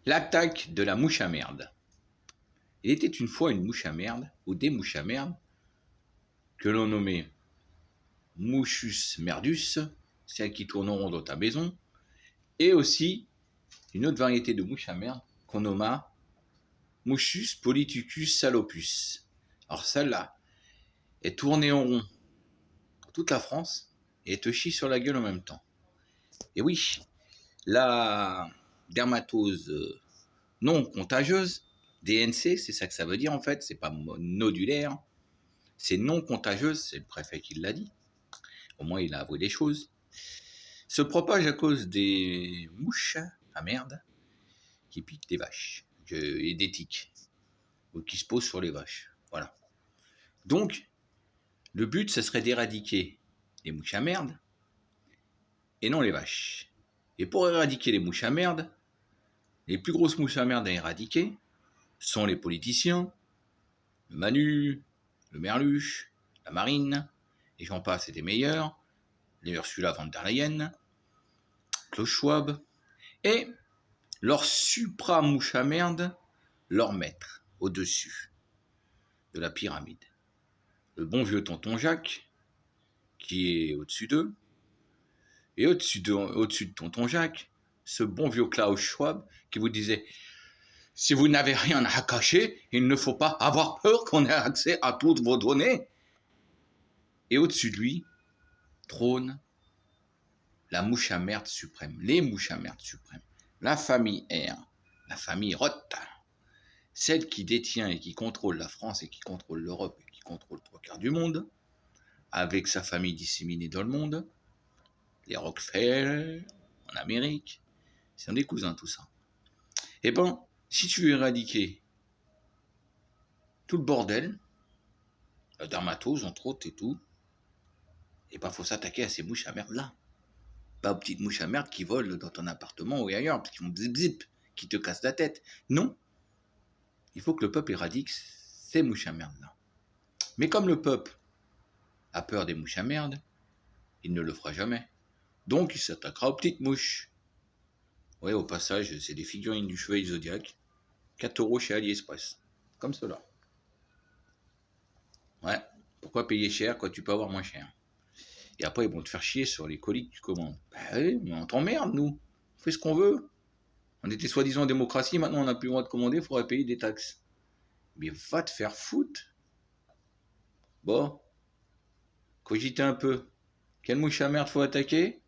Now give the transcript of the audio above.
L'attaque de la mouche à merde. Il était une fois une mouche à merde, ou des mouches à merde, que l'on nommait Mouchus merdus, celles qui tournent rond dans ta maison, et aussi une autre variété de mouche à merde qu'on nomma Mouchus politicus salopus. Alors celle-là, est tournée en rond pour toute la France et elle te chie sur la gueule en même temps. Et oui, la dermatose non contagieuse, DNC, c'est ça que ça veut dire en fait, c'est pas nodulaire, c'est non contagieuse, c'est le préfet qui l'a dit, au moins il a avoué les choses, se propage à cause des mouches à merde qui piquent des vaches et des tiques, ou qui se posent sur les vaches. Voilà. Donc, le but, ce serait d'éradiquer les mouches à merde et non les vaches. Et pour éradiquer les mouches à merde, les plus grosses mouches à merde à éradiquer sont les politiciens, le Manu, le Merluche, la Marine, et j'en passe, c'est des meilleurs, les Ursula von der Leyen, Klaus Schwab, et leur supra-mouche à merde, leur maître, au-dessus de la pyramide. Le bon vieux tonton Jacques, qui est au-dessus d'eux, et au-dessus de tonton Jacques, ce bon vieux Klaus Schwab, qui vous disait « Si vous n'avez rien à cacher, il ne faut pas avoir peur qu'on ait accès à toutes vos données. » Et au-dessus de lui, trône la mouche à merde suprême, les mouches à merde suprêmes, la famille R, la famille Roth, celle qui détient et qui contrôle la France et qui contrôle l'Europe et qui contrôle 3/4 du monde, avec sa famille disséminée dans le monde, les Rockefeller en Amérique, c'est des cousins tout ça. Et ben, si tu veux éradiquer tout le bordel, la dermatose entre autres et tout, et ben faut s'attaquer à ces mouches à merde là. Pas aux petites mouches à merde qui volent dans ton appartement ou ailleurs, parce qu'ils font zip zip, qui te cassent la tête. Non. Il faut que le peuple éradique ces mouches à merde là. Mais comme le peuple a peur des mouches à merde, il ne le fera jamais. Donc il s'attaquera aux petites mouches. Ouais, au passage, c'est des figurines du Chevalier Zodiac. 4 € chez AliExpress. Comme cela. Ouais. Pourquoi payer cher quand tu peux avoir moins cher? Et après, ils vont te faire chier sur les colis que tu commandes. Bah oui, mais on t'emmerde, nous. On fait ce qu'on veut. On était soi-disant en démocratie, maintenant on n'a plus le droit de commander, il faudrait payer des taxes. Mais va te faire foutre. Bon, cogitez un peu. Quelle mouche à merde faut attaquer?